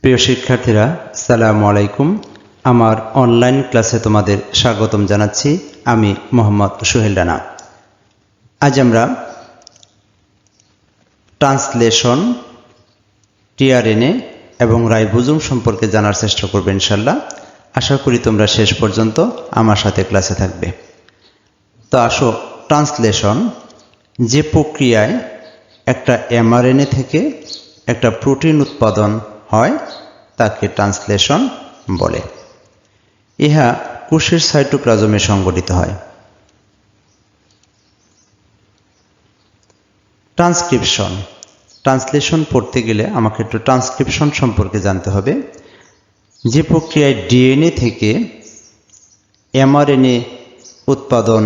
প্রিয় শিক্ষার্থীরা, আসসালামু আলাইকুম। আমার অনলাইন ক্লাসে তোমাদের স্বাগতম জানাচ্ছি। আমি মোহাম্মদ সোহেল রানা। আজ আমরা ট্রান্সলেশন, টিআরএনএ এবং রাইবোজোম সম্পর্কে জানার চেষ্টা করবে ইনশাল্লাহ। আশা করি তোমরা শেষ পর্যন্ত আমার সাথে ক্লাসে থাকবে। তো আসো, ট্রান্সলেশন যে প্রক্রিয়ায় একটা এমআরএনএ থেকে একটা প্রোটিন উৎপাদন হয় তাকে ট্রান্সলেশন বলে। ইহা কোষের সাইটোপ্লাজমে সংঘটিত হয়। ট্রান্সলেশন পড়তে গেলে আমাকে একটু ট্রান্সক্রিপশন সম্পর্কে জানতে হবে। যে প্রক্রিয়ায় ডিএনএ থেকে এমআরএনএ উৎপাদন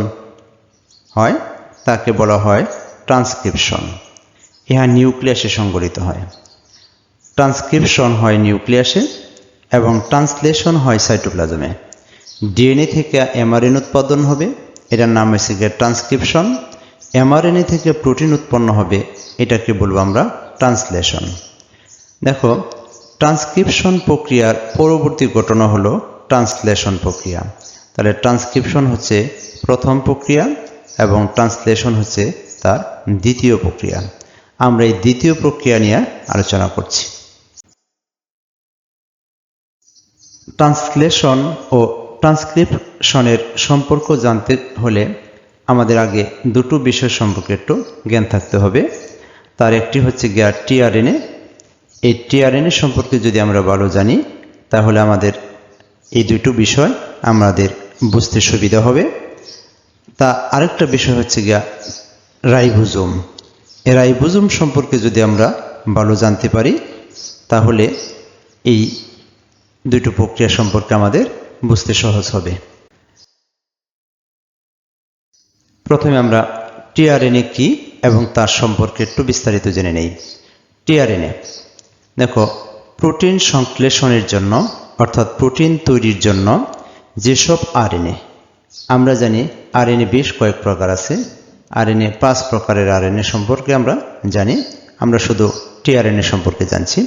হয় তাকে বলা হয় ট্রান্সক্রিপশন। ইহা নিউক্লিয়াসে সংঘটিত হয়। ট্রান্সক্রিপশন হয় নিউক্লিয়াসে এবং ট্রান্সলেশন হয় সাইটোপ্লাজমে। ডিএনএ থেকে এমআরএনএ উৎপাদন হবে, এটার নাম হচ্ছে গিয়ে ট্রান্সক্রিপশন। এমআরএনএ থেকে প্রোটিন উৎপন্ন হবে, এটাকে বলবো আমরা ট্রান্সলেশন। দেখো, ট্রান্সক্রিপশন প্রক্রিয়ার পরবর্তী ঘটনা হলো ট্রান্সলেশন প্রক্রিয়া। তাহলে ট্রান্সক্রিপশন হচ্ছে প্রথম প্রক্রিয়া এবং ট্রান্সলেশন হচ্ছে তার দ্বিতীয় প্রক্রিয়া। আমরা এই দ্বিতীয় প্রক্রিয়া নিয়ে আলোচনা করছি। ট্রান্সলেশন ও ট্রান্সক্রিপশনের সম্পর্ক জানতে হলে আমাদের আগে দুটো বিষয় সম্পর্কে একটু জ্ঞান থাকতে হবে। তার একটি হচ্ছে গিয়ে টিআরএনএ। এই টিআরএনএ সম্পর্কে যদি আমরা ভালো জানি তাহলে আমাদের এই দুটো বিষয় আমাদের বুঝতে সুবিধা হবে। তা আরেকটা বিষয় হচ্ছে গিয়া রাইবোজোম। এই রাইবোজোম সম্পর্কে যদি আমরা ভালো জানতে পারি তাহলে এই দুটো প্রক্রিয়া সম্পর্কে আমাদের বুঝতে সহজ হবে। প্রথমে আমরা টিআরএনএ কি এবং তার সম্পর্কে একটু বিস্তারিত জেনে নেই। টিআরএনএ, দেখো, প্রোটিন সংশ্লেষণের জন্য অর্থাৎ প্রোটিন তৈরির জন্য যেসব আরএনএ, আমরা জানি আরএনএ বেশ কয়েক প্রকার আছে। আরএনএ 5 প্রকারের আরএনএ সম্পর্কে আমরা জানি, আমরা শুধু টিআরএনএ সম্পর্কে জানছি।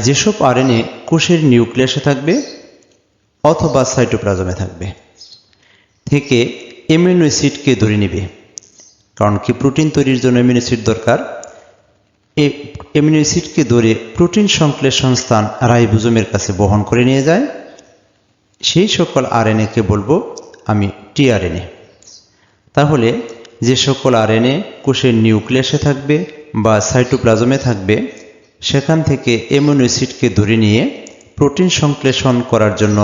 যেসব আরএনএ কোষের নিউক্লিয়াসে থাকবে অথবা সাইটোপ্লাজমে থাকবে থেকে অ্যামিনো অ্যাসিডকে ধরে নেবে। কারণ কি, প্রোটিন তৈরির জন্য অ্যামিনো অ্যাসিড দরকার। এই অ্যামিনো অ্যাসিডকে ধরে প্রোটিন সংশ্লেষণ স্থান রাইবোজোমের কাছে বহন করে নিয়ে যায়। সেই সকল আরএনএকে বলবো আমি টিআরএনএ। তাহলে যে সকল আরএনএ কোষের নিউক্লিয়াসে থাকবে বা সাইটোপ্লাজমে থাকবে সেখান থেকে অ্যামিনো অ্যাসিডকে ধরে নিয়ে প্রোটিন সংশ্লেষণ করার জন্য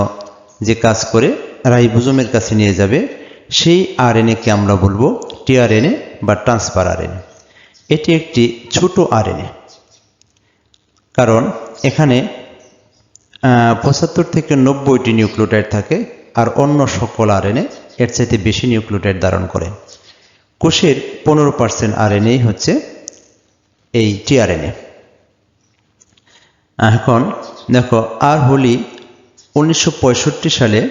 যে কাজ করে রাইবোজোমের কাছে নিয়ে যাবে, সেই আরএনএকে আমরা বলবো টিআরএনএ বা ট্রান্সফার আরএনএ। এটি একটি ছোট আরএনএ, কারণ এখানে 75 থেকে 90টি নিউক্লিওটাইড থাকে, আর অন্য সকল আরএনএ এর চাইতে বেশি নিউক্লিওটাইড ধারণ করে। কোষের 15% আরএনএ হচ্ছে এই টিআরএনএ। এখন দেখো, আর হোলি 1965 সালে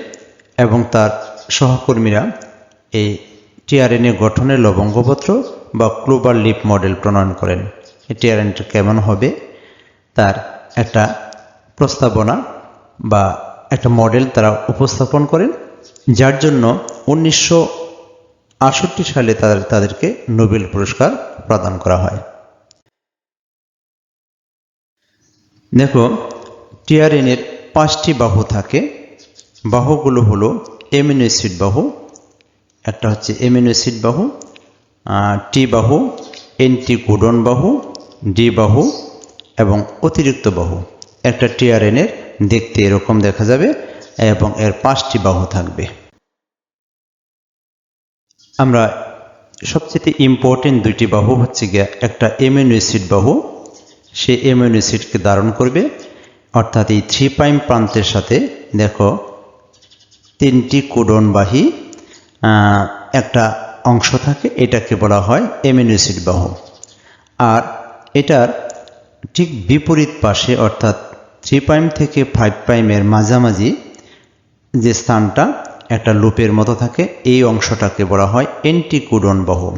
এবং তার সহকর্মীরা এই টিআরএনএ গঠনের লবঙ্গপত্র বা ক্লোবার লিপ মডেল প্রণয়ন করেন। এই টিআরএনএটা কেমন হবে তার একটা প্রস্তাবনা বা একটা মডেল তারা উপস্থাপন করেন, যার জন্য 1968 সালে তাদেরকে নোবেল পুরস্কার প্রদান করা হয়। দেখো, টিআরএনএর 5টি বাহু থাকে। বাহুগুলো হলো অ্যামিনো অ্যাসিড বাহু, একটা হচ্ছে অ্যামিনো অ্যাসিড বাহু, টি বাহু, অ্যান্টিকোডন বাহু, ডি বাহু এবং অতিরিক্ত বাহু। একটা টিআরএনএর দেখতে এরকম দেখা যাবে এবং এর 5টি বাহু থাকবে। আমরা সবচেয়ে ইম্পর্টেন্ট 2টি বাহু হচ্ছে গিয়া একটা অ্যামিনো অ্যাসিড বাহু, সে অ্যামিনো অ্যাসিডকে ধারণ করবে, অর্থাৎ এই 3' প্রান্তের সাথে দেখো 3টি কোডনবাহী একটা অংশ থাকে, এটাকে বলা হয় অ্যামিনো অ্যাসিড বাহু। আর এটার ঠিক বিপরীত পাশে অর্থাৎ 3' থেকে 5' মাঝামাঝি যে স্থানটা একটা লুপের মতো থাকে, এই অংশটাকে বলা হয় অ্যান্টিকোডন বাহু।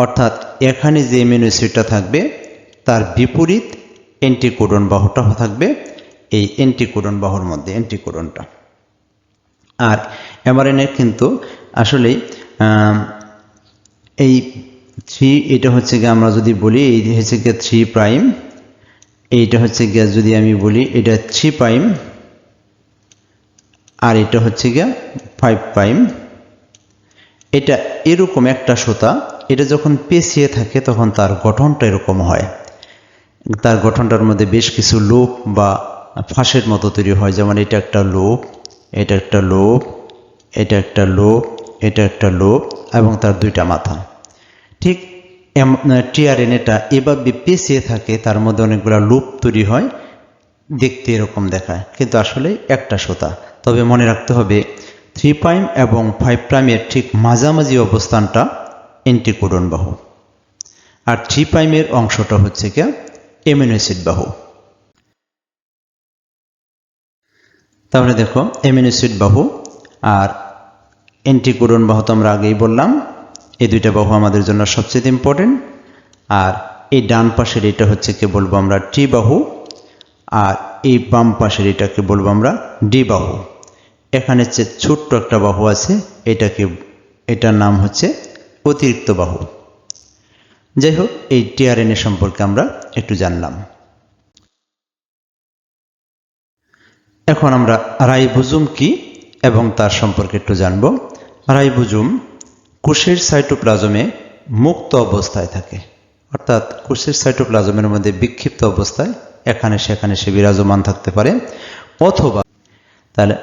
অর্থাৎ এখানে যে অ্যামিনো অ্যাসিডটা থাকবে তার বিপরীত অ্যান্টিকোডন বাহুটা থাকবে এই অ্যান্টিকোডন বাহুর মধ্যে, অ্যান্টিকোডনটা। আর এমআরএনএ কিন্তু আসলেই এই 3, এটা হচ্ছে গিয়ে আমরা যদি বলি এই হচ্ছে গিয়ে 3 প্রাইম, এইটা হচ্ছে গিয়ে যদি আমি বলি এটা 3 প্রাইম, আর এটা হচ্ছে গিয়ে 5 প্রাইম। এটা এরকম একটা সুতা, এটা যখন পেঁচিয়ে থাকে তখন তার গঠনটা এরকম হয়। তার গঠনটার মধ্যে বেশ কিছু লুপ বা ফাঁসের মতো তৈরি হয়, যেমন এটা একটা লুপ, এটা একটা লুপ, এটা একটা লুপ, এটা একটা লুপ, এবং তার দুইটা মাথা। ঠিক টিআরএনএটা এভাবে পেঁচিয়ে থাকে, তার মধ্যে অনেকগুলো লুপ তৈরি হয়, দেখতে এরকম দেখায়, কিন্তু আসলে একটা সুতা। তবে মনে রাখতে হবে 3 প্রাইম এবং 5 প্রাইমের ঠিক মাঝামাঝি অবস্থানটা অ্যান্টিকোডন বাহু, আর 3 প্রাইমের অংশটা হচ্ছে কি অ্যামিনো অ্যাসিড বাহু। তাহলে দেখো অ্যামিনো অ্যাসিড বাহু আর অ্যান্টিকোডন বাহু তো আমরা আগেই বললাম, এই দুইটা বাহু আমাদের জন্য সবচেয়ে ইম্পর্টেন্ট। আর এই ডান পাশের এটা হচ্ছে কি বলবো আমরা টি বাহু, আর এই বাম পাশের এটাকে বলবো আমরা ডি বাহু। এখানে যে ছোট্ট একটা বাহু আছে, এটার নাম হচ্ছে অতিরিক্ত বাহু। যাই হোক, এই টিআরএনএ সম্পর্কে আমরা একটু জানলাম। এখন আমরা রাইবোজোম কি এবং তার সম্পর্কে একটু জানব। রাইবোজোম কোষের সাইটোপ্লাজমে মুক্ত অবস্থায় থাকে, অর্থাৎ কোষের সাইটোপ্লাজমের মধ্যে বিক্ষিপ্ত অবস্থায় এখানে সেখানে সে বিরাজমান থাকতে পারে, অথবা তাহলে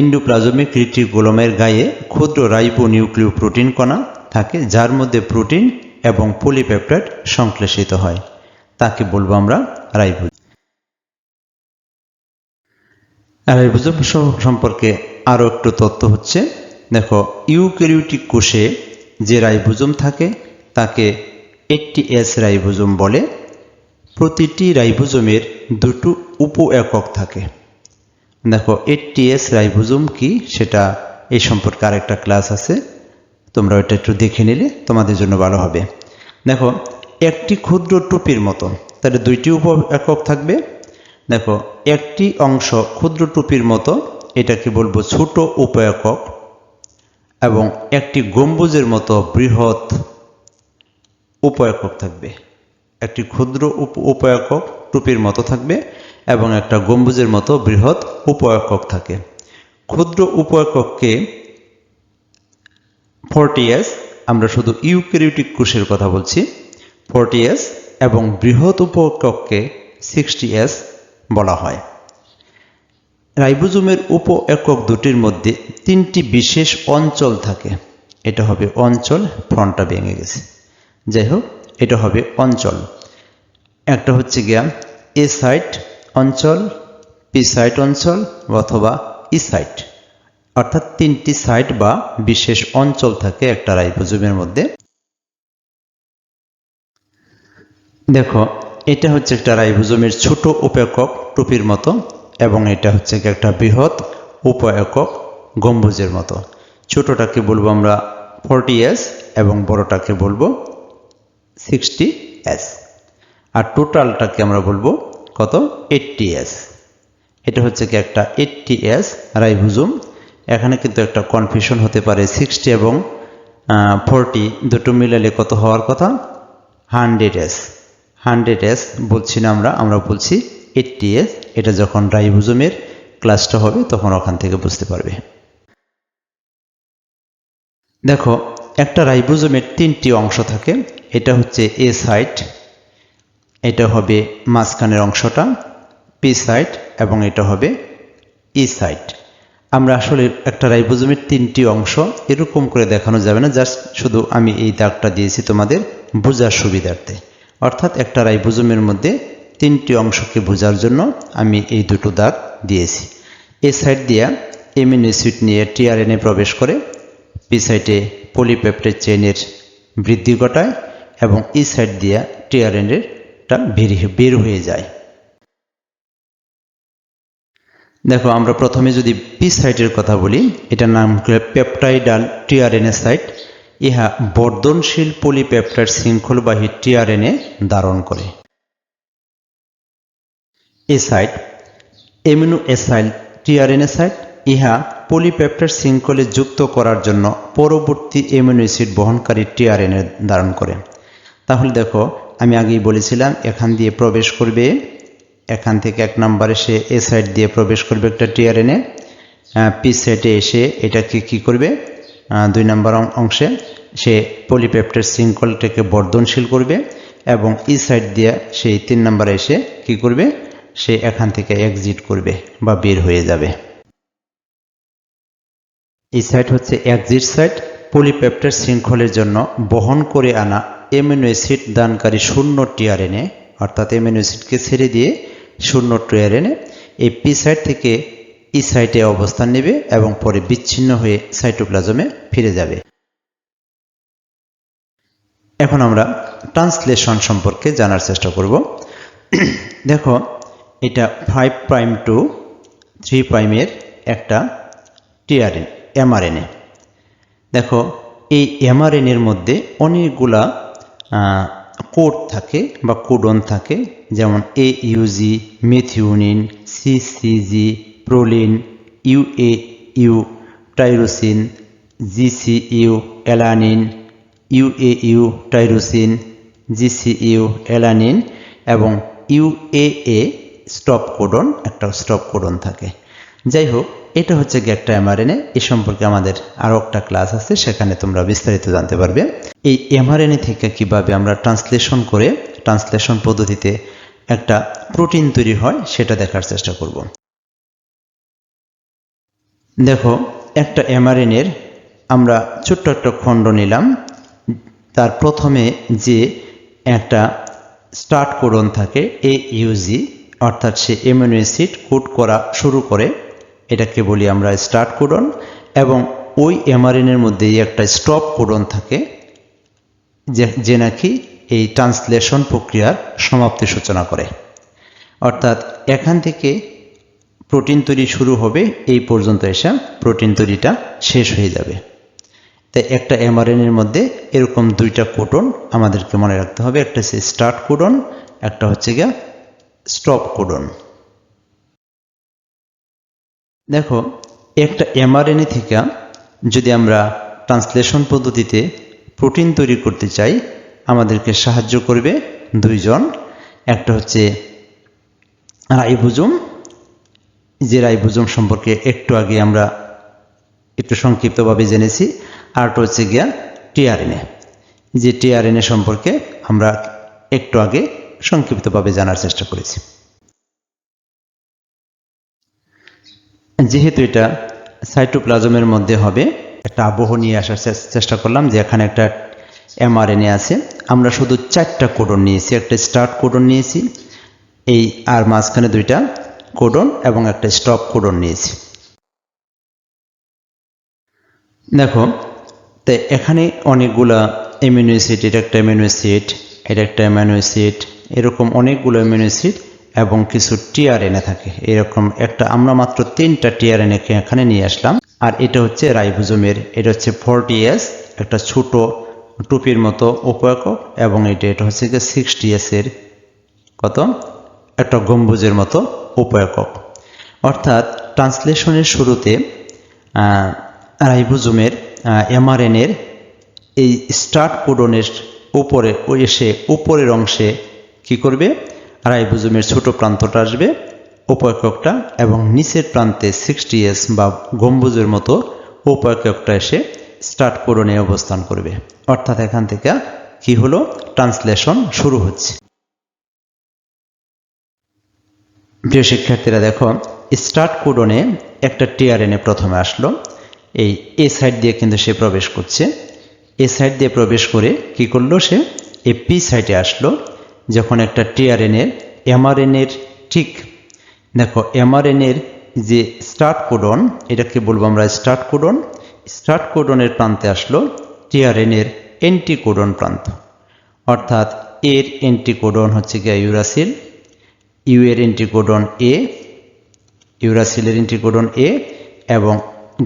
এন্ডোপ্লাজমিক রেটিকুলামের গায়ে ক্ষুদ্র রাইবো নিউক্লিয় প্রোটিন কণা থাকে, যার মধ্যে প্রোটিন এবং পলিপেপটাইড সংশ্লেষিত হয়, তাকে বলবো আমরা রাইবোজোম। রাইবোজোম সম্পর্কে আরও একটু তথ্য হচ্ছে, দেখো ইউক্যারিওটিক কোষে যে রাইবোজোম থাকে তাকে এটিএস রাইবোজোম বলে। প্রতিটি রাইবোজোমের দুটো উপ একক থাকে। দেখো এটিএস রাইবোজোম কি সেটা এই সম্পর্কে আরেকটা ক্লাস আছে, তোমরা ওইটা একটু দেখে নিলে তোমাদের জন্য ভালো হবে। দেখো একটি ক্ষুদ্র টুপির মতো, তাহলে দুইটি উপ একক থাকবে। দেখো একটি অংশ ক্ষুদ্র টুপির মতো, এটাকে বলবো ছোট উপ একক, এবং একটি গম্বুজের মতো বৃহৎ উপ একক থাকবে। একটি ক্ষুদ্র উপ একক টুপির মতো থাকবে এবং একটা গম্বুজের মতো বৃহৎ উপ একক থাকে। ক্ষুদ্র উপ একককে 40S, আমরা শুধু ইউক্যারিওটিক কোষের কথা বলছি, 40S, এবং বৃহৎ উপ একককে 60S বলা হয়। রাইবোজোমের উপ একক দুটির মধ্যে 3টি বিশেষ অঞ্চল থাকে। এটা হবে অঞ্চল, ফ্রন্টটা ভেঙে গেছে, যাই হোক এটা হবে অঞ্চল। একটা হচ্ছে গিয়া এ সাইট অঞ্চল, পি সাইট অঞ্চল, অথবা ই সাইট, অর্থাৎ 3টি সাইট বা বিশেষ অঞ্চল থাকে একটা রাইবোজোমের মধ্যে। দেখো এটা হচ্ছে একটা রাইবোজোমের ছোট উপ একক টুপির মতো, এবং এটা হচ্ছে একটা বৃহৎ উপ একক গম্বুজের মতো। ছোটটাকে বলবো আমরা 40S এবং বড়টাকে বলবো 60S, আর টোটালটাকে আমরা বলবো কত 80S। এটা হচ্ছে কি একটা 80S রাইবোজোম। এখানে কিন্তু একটা কনফিউশন হতে পারে, 60 এবং 40 দুটো মিলালে কত হওয়ার কথা, 100S। 100S বলছি না, আমরা বলছি 80S। এটা যখন রাইবোজোমের ক্লাসটা হবে তখন ওখান থেকে বুঝতে পারবে। দেখো একটা রাইবোজোমের 3টি অংশ থাকে। এটা হচ্ছে এ সাইট, এটা হবে মাঝখানের অংশটা পি সাইট, এবং এটা হবে ই সাইট। আমরা আসলে একটা রাইবোজোমের 3টি অংশ এরকম করে দেখানো যাবে না, জাস্ট শুধু আমি এই দাগটা দিয়েছি তোমাদের বোঝার সুবিধার্থে। অর্থাৎ একটা রাইবোজোমের মধ্যে 3টি অংশকে বোঝার জন্য আমি এই দুটো দাগ দিয়েছি। এ সাইড দিয়া অ্যামিনো অ্যাসিড নিয়ে টিআরএনএ প্রবেশ করে, পি সাইটে পলিপেপটাইড চেইনের বৃদ্ধি ঘটায়, এবং ই সাইড দিয়া টিআরএনএটা বের হয়ে যায়। দেখো আমরা প্রথমে যদি পি সাইটের কথা বলি, এটার নাম পেপটাইডাল টিআরএনএ সাইট। ইহা বর্ধনশীল পলিপেপটাইড শৃঙ্খলবাহী টিআরএনএ ধারণ করে। A site amino acyl tRNA site ইহা পলিপেপটাইড শৃঙ্খলে যুক্ত করার জন্য পরবর্তী এমিনো অ্যাসিড বহনকারী টিআরএনএ ধারণ করে। তাহলে দেখো আমি আগেই বলেছিলাম এখান দিয়ে প্রবেশ করবে, এখান থেকে 1 নম্বরে সে এ সাইড দিয়ে প্রবেশ করবে একটা টিআরএনএ, পি সাইডে এসে এটাকে কি করবে 2 নম্বর অংশে সে পলিপেপটাইড শৃঙ্খলটাকে বর্ধনশীল করবে এবং ই সাইড দিয়ে সেই 3 নম্বরে এসে কি করবে সে এখান থেকে এক্সিট করবে বা বের হয়ে যাবে। এই সাইট হচ্ছে এক্সিট সাইট। পলিপেপটাইড শৃঙ্খলের জন্য বহন করে আনা এমিনো অ্যাসিড দানকারী শূন্য টিআরএনএ অর্থাৎ এমিনো অ্যাসিডকে ছেড়ে দিয়ে শূন্য টিআরএনএ এই পি সাইট থেকে ই সাইটে অবস্থান নেবে এবং পরে বিচ্ছিন্ন হয়ে সাইটোপ্লাজমে ফিরে যাবে। এখন আমরা ট্রান্সলেশন সম্পর্কে জানার চেষ্টা করব। দেখো এটা 5 প্রাইম টু 3 প্রাইমের একটা টিআরএনএ এমআরএনএ। দেখো এই এমআরএনএর মধ্যে অনেকগুলা কোড থাকে বা কোডন থাকে, যেমন AUG, methionine, CCG, proline, UAU, tyrosine, GCU, alanine, UAU, tyrosine, GCU, alanine এবং UAA স্টপ কোডন, একটা স্টপ কোডন থাকে। যাই হোক, এটা হচ্ছে কি একটা এমআরএনএ। এই সম্পর্কে আমাদের আরও একটা ক্লাস আছে, সেখানে তোমরা বিস্তারিত জানতে পারবে। এই এমআরএনএ থেকে কিভাবে আমরা ট্রান্সলেশন করে ট্রান্সলেশন পদ্ধতিতে একটা প্রোটিন তৈরি হয় সেটা দেখার চেষ্টা করব। দেখো একটা এমআরএনএর আমরা ছোট্ট একটা খণ্ড নিলাম, তার প্রথমে যে একটা স্টার্ট কোডন থাকে AUG অর্থাৎ সে এমিনো অ্যাসিড কোড করা শুরু করে, এটাকে বলি আমরা স্টার্ট কোডন, এবং ওই এমআরএনএর মধ্যেই একটা স্টপ কোডন থাকে যে নাকি এই ট্রান্সলেশন প্রক্রিয়ার সমাপ্তি সূচনা করে। অর্থাৎ এখান থেকে প্রোটিন তৈরি শুরু হবে, এই পর্যন্ত এসে প্রোটিন তৈরিটা শেষ হয়ে যাবে। তাই একটা এমআরএনএর মধ্যে এরকম 2টা কোডন আমাদেরকে মনে রাখতে হবে, একটা হচ্ছে স্টার্ট কোডন, একটা হচ্ছে গিয়া স্টপ কোডন। দেখো একটা এমআরএনএ থেকে যদি আমরা ট্রান্সলেশন পদ্ধতিতে প্রোটিন তৈরি করতে চাই, আমাদেরকে সাহায্য করবে 2 জন। একটা হচ্ছে রাইবোজোম, যে রাইবোজোম সম্পর্কে একটু আগে আমরা একটু সংক্ষিপ্তভাবে জেনেছি, আরটা হচ্ছে গিয়া টিআরএনএ, যে টিআরএনএ সম্পর্কে আমরা একটু আগে সংক্ষিপ্তভাবে জানার চেষ্টা করেছি। যেহেতু এটা সাইটোপ্লাজমের মধ্যে হবে, একটা আবহ নিয়ে আসার চেষ্টা করলাম যে এখানে একটা এমআরএনএ আছে, আমরা শুধু 4টা কোডন নিয়েছি, একটা স্টার্ট কোডন নিয়েছি এই, আর মাঝখানে 2টা কোডন এবং একটা স্টপ কোডন নিয়েছি। দেখো তো এখানে অনেকগুলা অ্যামিনো অ্যাসিড, এটা একটা অ্যামিনো অ্যাসিড, এটা একটা অ্যামিনো অ্যাসিড, এরকম অনেকগুলো অ্যামিনো অ্যাসিড এবং কিছু টিআরএনএ থাকে। এরকম একটা আমরা মাত্র 3টা টিআরএনএকে এখানে নিয়ে আসলাম। আর এটা হচ্ছে রাইবোজোমের, এটা হচ্ছে 40S, একটা ছোট টুপির মতো উপায়কক, এবং এটা হচ্ছে যে 60S এর কত একটা গম্বুজের মতো উপায়কক। অর্থাৎ ট্রান্সলেশনের শুরুতে রাইবোজোমের এমআরএনএর এই স্টার্ট কোডনের উপরে এসে উপরের অংশে কি করবে, রাইবোজোমের ছোট প্রান্তটা আসবে উপায়ককটা, এবং নিচের প্রান্তে 60S বা গম্বুজের মতো উপায়ককটা এসে স্টার্ট কোডনে অবস্থান করবে। অর্থাৎ এখান থেকে কি হলো, ট্রান্সলেশন শুরু হচ্ছে। প্রিয় শিক্ষার্থীরা দেখো, স্টার্ট কোডনে একটা টিআরএনএ প্রথমে আসলো, এই এ সাইড দিয়ে কিন্তু সে প্রবেশ করছে। এ সাইড দিয়ে প্রবেশ করে কি করলো, সে এই পি সাইডে আসলো। যখন একটা টিআরএনএর এমআরএনএর ঠিক দেখো এমআরএনএর যে স্টার্ট কোডন, এটাকে বলবো আমরা স্টার্ট কোডন, স্টার্ট কোডনের প্রান্তে আসলো টিআরএনএর এন্টিকোডন প্রান্ত। অর্থাৎ এর এন্টিকোডন হচ্ছে গিয়ে ইউরাসিল, ইউ এর এন্টিকোডন এ, ইউরাসিলের এন্টিকোডন এ, এবং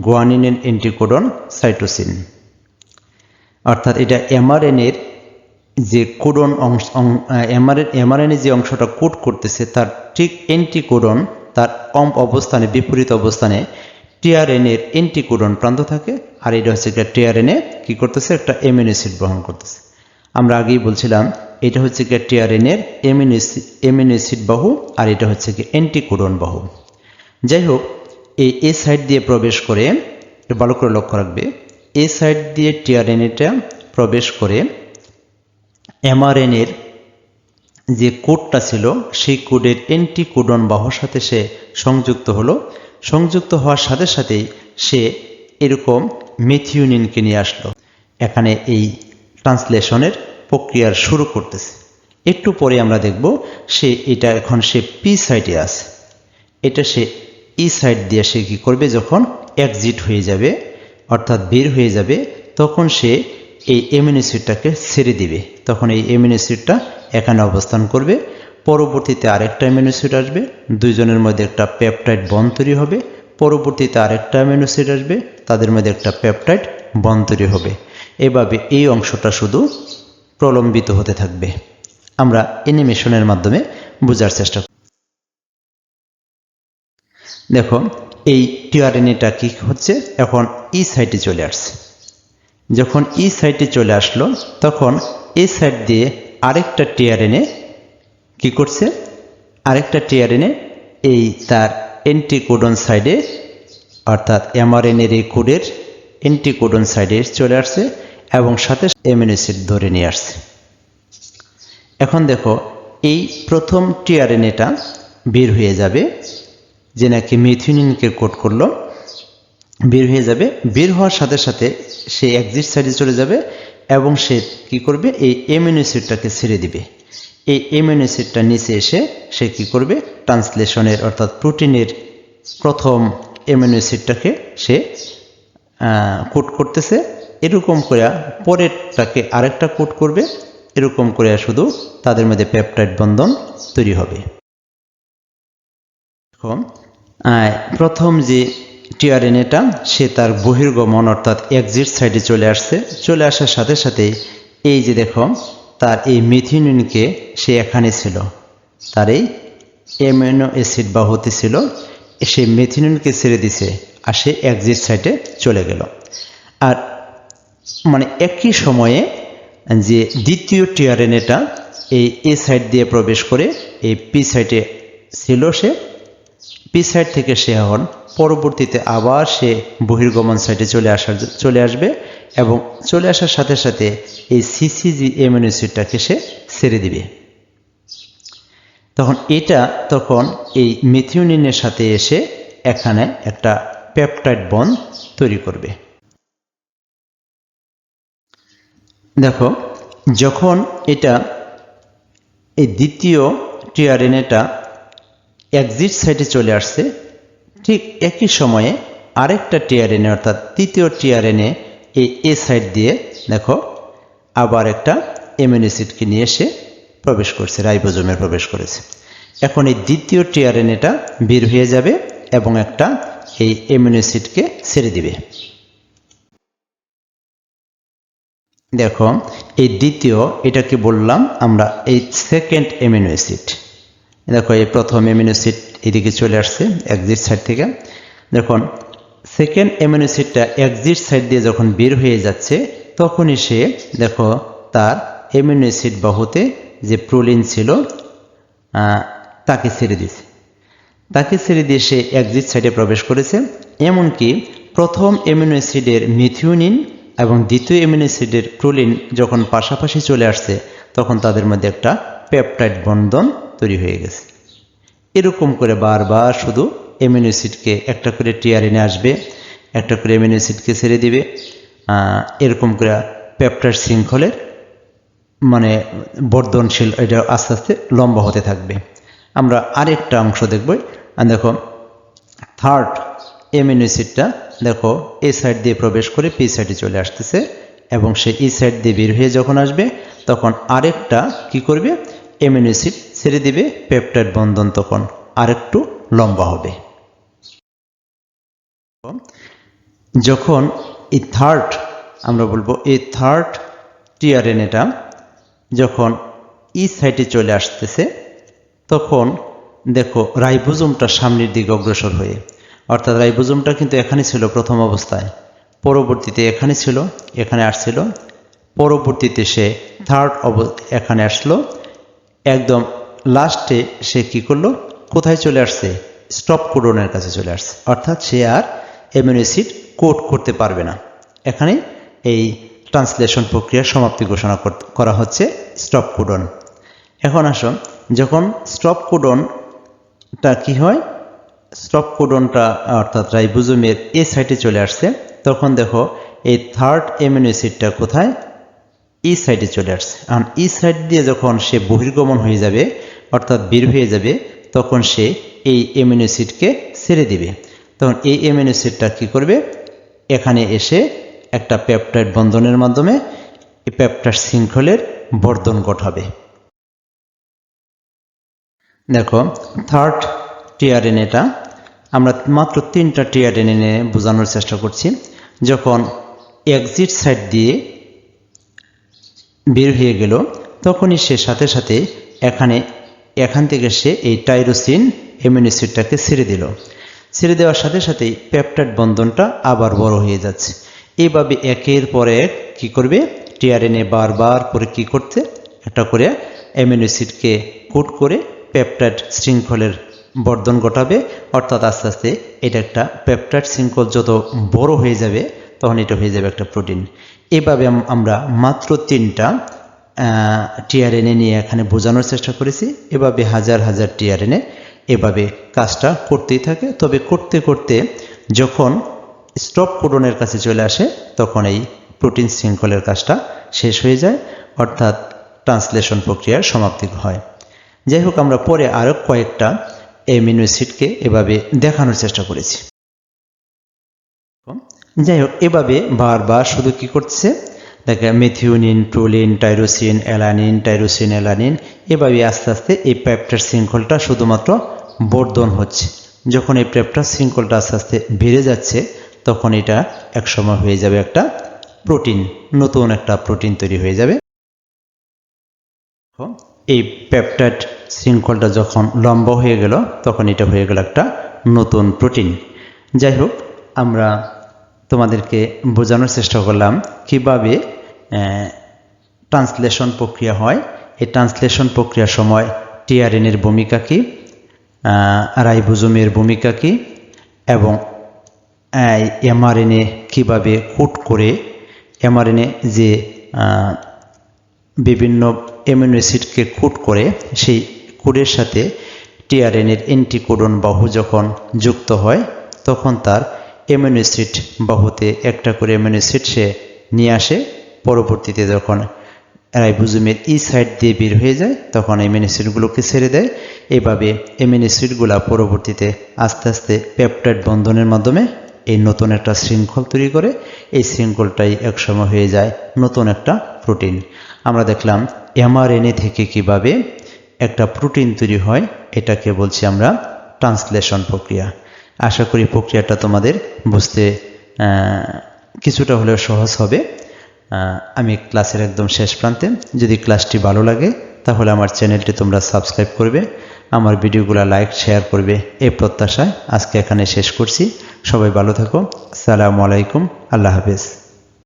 গুয়ানিনের এন্টিকোডন সাইটোসিন। অর্থাৎ এটা এমআরএনএর যে কোডন অংশ, এমআরএনএ যে অংশটা কোড করতেছে তার ঠিক এন্টিকোডন তার অবস্থানে বিপরীত অবস্থানে টিআরএনএ এর অ্যান্টিকোডন প্রান্ত থাকে, আর এটা হচ্ছে একটা টিআরএনএ কি করতেছে, একটা অ্যামিনো অ্যাসিড গ্রহণ করতেছে। আমরা আগেই বলছিলাম এটা হচ্ছে কি টিআরএনএ এর অ্যামিনো অ্যাসিড বাহু, আর এটা হচ্ছে কি অ্যান্টিকোডন বাহু। যাই হোক, এই সাইড দিয়ে প্রবেশ করে, ভালো করে লক্ষ্য রাখবে, এই সাইড দিয়ে টিআরএনএটা প্রবেশ করে এমআরএনএর যে কোডটা ছিল সেই কোডের অ্যান্টিকোডন বাহুর সাথে সে সংযুক্ত হলো। সংযুক্ত হওয়ার সাথে সাথেই সে এরকম মেথিওনিনকে নিয়ে আসলো, এখানে এই ট্রান্সলেশনের প্রক্রিয়ার শুরু করতেছে। একটু পরে আমরা দেখব এটা এখন সে পি সাইডে আছে, এটা সে ই সাইড দিয়ে সে কী করবে, যখন এক্সিট হয়ে যাবে অর্থাৎ বের হয়ে যাবে, তখন সে এই অ্যামিনো অ্যাসিডটাকে ছেড়ে দিবে। তখন এই অ্যামিনো অ্যাসিডটা এখানে অবস্থান করবে, পরবর্তীতে আরেকটা অ্যামিনো অ্যাসিড আসবে, দুইজনের মধ্যে একটা পেপটাইড বন্ড তৈরি হবে, পরবর্তীতে আরেকটা অ্যামিনো অ্যাসিড আসবে, তাদের মধ্যে একটা পেপটাইড বন্ড তৈরি হবে। এভাবে এই অংশটা শুধু প্রলম্বিত হতে থাকবে। আমরা অ্যানিমেশনের মাধ্যমে বোঝার চেষ্টা করি। দেখো, এই টিআরএনএটা কি হচ্ছে, এখন ই সাইটে চলে আসছে। যখন ই সাইটে চলে আসলো, তখন এই সাইড দিয়ে আরেকটা টিআরএনএ কি করছে, আরেকটা টিআরএনএ এই তার অ্যান্টিকোডন সাইডে অর্থাৎ এমআরএনএর এই কোডের অ্যান্টিকোডন সাইডে চলে আসছে এবং সাথে অ্যামিনো অ্যাসিড ধরে নিয়ে আসছে। এখন দেখো, এই প্রথম টিআরএনএটা বের হয়ে যাবে, যে নাকি মেথিওনিনকে কোড করলো, বের হয়ে যাবে। বের হওয়ার সাথে সাথে সে এক্সিট সাইডে চলে যাবে এবং সে কি করবে, এই অ্যামিনো অ্যাসিডটাকে ছেড়ে দিবে। এই অ্যামিনো অ্যাসিডটা নিচে এসে সে কি করবে, ট্রান্সলেশনের অর্থাৎ প্রোটিনের প্রথম অ্যামিনো অ্যাসিডটাকে সে কোড করতেছে। এরকম করে পরেরটাকে আরেকটা কোড করবে, এরকম করে শুধু তাদের মধ্যে পেপটাইড বন্ধন তৈরি হবে। এখন প্রথম যে টিআরএনএটা সে তার বহির্গমন অর্থাৎ এক্সিট সাইডে চলে আসছে। চলে আসার সাথে সাথে এই যে দেখো, তার এই মেথিওনিনকে সে এখানে ছিল, তার এই অ্যামিনো অ্যাসিড বাহুতে ছিল, সে মেথিওনিনকে ছেড়ে দিছে আর সে এক্সিট সাইডে চলে গেল। আর মানে একই সময়ে যে দ্বিতীয় টিআরএনএটা এই এ সাইড দিয়ে প্রবেশ করে এই পি সাইডে ছিল, সে পি সাইড থেকে সে এখন পরবর্তীতে আবার সে বহির্গমন সাইডে চলে আসবে এবং চলে আসার সাথে সাথে এই সিসিজি অ্যামিনো অ্যাসিডটাকে সে ছেড়ে দিবে। তখন এই মেথিওনিনের সাথে এসে এখানে একটা পেপটাইড বন্ড তৈরি করবে। দেখো, যখন এই দ্বিতীয় টিআরএনএটা এক্সিট সাইডে চলে আসছে, ঠিক একই সময়ে আরেকটা টিআরএনএ অর্থাৎ তৃতীয় টিআরএনএ এই এ সাইড দিয়ে দেখো আবার একটা অ্যামিনো অ্যাসিডকে নিয়ে এসে প্রবেশ করছে, রাইবোজোমে প্রবেশ করেছে। এখন এই দ্বিতীয় টিআরএনএটা বের হয়ে যাবে এবং একটা এই অ্যামিনো অ্যাসিডকে ছেড়ে দিবে। দেখো, এই দ্বিতীয়, এটাকে বললাম আমরা এই সেকেন্ড অ্যামিনো অ্যাসিড। দেখো, এই প্রথম অ্যামিনো অ্যাসিড এদিকে চলে আসছে এক্সিট সাইড থেকে। দেখুন, সেকেন্ড অ্যামিনো অ্যাসিডটা এক্সিট সাইড দিয়ে যখন বের হয়ে যাচ্ছে, তখনই সে দেখো তার অ্যামিনো অ্যাসিড বাহুতে যে প্রোলিন ছিল তাকে ছেড়ে দিয়েছে। তাকে ছেড়ে দিয়ে সে এক্সিট সাইডে প্রবেশ করেছে। এমনকি প্রথম অ্যামিনো অ্যাসিডের মিথিওনিন এবং দ্বিতীয় অ্যামিনো অ্যাসিডের প্রোলিন যখন পাশাপাশি চলে আসছে, তখন তাদের মধ্যে একটা পেপটাইড বন্ধন তৈরি হয়ে গেছে। এরকম করে বারবার শুধু অ্যামিনো অ্যাসিডকে একটা করে টিআরএনএ আসবে, একটা করে অ্যামিনো অ্যাসিডকে ছেড়ে দিবে, এরকম করে পেপটাইড শৃঙ্খলের মানে বর্ধনশীল এটা আস্তে আস্তে লম্বা হতে থাকবে। আমরা আরেকটা অংশ দেখব। দেখো, থার্ড অ্যামিনো অ্যাসিডটা দেখো এ সাইড দিয়ে প্রবেশ করে পি সাইডে চলে আসতেছে এবং সে ই সাইড দিয়ে বের হয়ে যখন আসবে, তখন আরেকটা কি করবে, অ্যামিনো অ্যাসিড ছেড়ে দিবে, পেপটাইড বন্ধন তখন আরেকটু লম্বা হবে। যখন এই থার্ড, আমরা বলবো এই থার্ড টিআরএনএটা যখন ই সাইডে চলে আসতেছে, তখন দেখো রাইবোজোমটা সামনের দিকে অগ্রসর হয়ে, অর্থাৎ রাইবোজোমটা কিন্তু এখানে ছিল প্রথম অবস্থায়, পরবর্তীতে এখানে ছিল, এখানে আসছিল, পরবর্তীতে সে এখানে আসলো, একদম লাস্টে সে কি করলো, কোথায় চলে আসছে, স্টপ কোডনের কাছে চলে আসছে, অর্থাৎ সে আর অ্যামিনো অ্যাসিড কোড করতে পারবে না। এখানে এই ট্রান্সলেশন প্রক্রিয়ার সমাপ্তি ঘোষণা করা হচ্ছে স্টপ কোডন। এখন আসো, যখন স্টপ কোডনটা কি হয়, স্টপ কোডনটা অর্থাৎ রাইবোজোমের এ সাইডে চলে আসছে, তখন দেখো এই থার্ড অ্যামিনো অ্যাসিডটা কোথায়, ই সাইডে চলে আসছে। আর ই সাইড দিয়ে যখন সে বহির্গমন হয়ে যাবে, অর্থাৎ বের হয়ে যাবে, তখন সে এই অ্যামিনো অ্যাসিডকে ছেড়ে দিবে। তখন এই অ্যামিনো অ্যাসিডটা কী করবে, এখানে এসে একটা পেপটাইড বন্ধনের মাধ্যমে এই পেপটাইড শৃঙ্খলের বর্ধন ঘটাবে। দেখো থার্ড টিআরএনএটা আমরা মাত্র 3টা টিআরএনএ নিয়ে বোঝানোর চেষ্টা করছি। যখন এক্সিট সাইড দিয়ে বের হয়ে গেল, তখনই সে সাথে সাথে এখান থেকে সে এই টাইরোসিন অ্যামিনো অ্যাসিডটাকে ছেড়ে দিল। ছেড়ে দেওয়ার সাথে সাথেই পেপটাইড বন্ধনটা আবার বড় হয়ে যাচ্ছে। এইভাবে একের পর এক কী করবে, টিআরএনএ বারবার করে কী করছে, একটা করে অ্যামিনো অ্যাসিডকে কোড করে পেপটাইড শৃঙ্খলের বর্ধন ঘটাবে। অর্থাৎ আস্তে আস্তে এটা একটা পেপটাইড শৃঙ্খল যত বড় হয়ে যাবে, তখন এটা হয়ে যাবে একটা প্রোটিন। এভাবে আমরা মাত্র 3টা টিআরএনএ নিয়ে এখানে বোঝানোর চেষ্টা করেছি। এভাবে হাজার হাজার টিআরএনএ এভাবে কাজটা করতেই থাকে। তবে করতে করতে যখন স্টপ কোডনের কাছে চলে আসে, তখন এই প্রোটিন শৃঙ্খলের কাজটা শেষ হয়ে যায়, অর্থাৎ ট্রান্সলেশন প্রক্রিয়ার সমাপ্তি হয়। যাই হোক, আমরা পরে আরও কয়েকটা অ্যামিনো অ্যাসিডকে এভাবে দেখানোর চেষ্টা করেছি। যাই হোক, এভাবে বারবার শুধু কি করছে, দেখে methionine, proline, tyrosine, alanine, tyrosine, alanine, এভাবে আস্তে আস্তে এই পেপটাইড শৃঙ্খলটা শুধুমাত্র বর্ধন হচ্ছে। যখন এই পেপটাইড শৃঙ্খলটা আস্তে আস্তে বেড়ে যাচ্ছে, তখন এটা একসময় হয়ে যাবে একটা প্রোটিন, নতুন একটা প্রোটিন তৈরি হয়ে যাবে। এই পেপটাইড শৃঙ্খলটা যখন লম্বা হয়ে গেল, তখন এটা হয়ে গেল একটা নতুন প্রোটিন। যাই হোক, আমরা তোমাদেরকে বোঝানোর চেষ্টা করলাম কিভাবে ট্রান্সলেশন প্রক্রিয়া হয়। এই ট্রান্সলেশন প্রক্রিয়ার সময় টিআরএনএর ভূমিকা কী, রাইবোজোমের ভূমিকা কী, এবং এমআরএনএ কীভাবে কোড করে, এমআরএনএ যে বিভিন্ন অ্যামিনো অ্যাসিডকে কোড করে, সেই কোডের সাথে টিআরএনএর অ্যান্টিকোডন বাহু যখন যুক্ত হয়, তখন তার অ্যামিনো অ্যাসিড বাহুতে একটা করে অ্যামিনো অ্যাসিড সে নিয়ে আসে। পরবর্তীতে যখন রাইবোজোমের ই সাইড দিয়ে বের হয়ে যায়, তখন অ্যামিনো অ্যাসিডগুলোকে ছেড়ে দেয়। এভাবে অ্যামিনো অ্যাসিডগুলো পরবর্তীতে আস্তে আস্তে পেপটাইড বন্ধনের মাধ্যমে এই নতুন একটা শৃঙ্খল তৈরি করে। এই শৃঙ্খলটাই একসময় হয়ে যায় নতুন একটা প্রোটিন। আমরা দেখলাম এমআরএনএ থেকে কিভাবে একটা প্রোটিন তৈরি হয়, এটাকে বলছি আমরা ট্রান্সলেশন প্রক্রিয়া। আশা করি প্রক্রিয়াটা তোমাদের বুঝতে কিছুটা হলেও সহজ হবে। আমি ক্লাসের একদম শেষ প্রান্তে। যদি ক্লাসটি ভালো লাগে, তাহলে আমার চ্যানেলটি তোমরা সাবস্ক্রাইব করবে, আমার ভিডিওগুলো লাইক শেয়ার করবে, এই প্রত্যাশায় আজকে এখানে শেষ করছি। সবাই ভালো থাকো। আসসালামু আলাইকুম। আল্লাহ হাফেজ।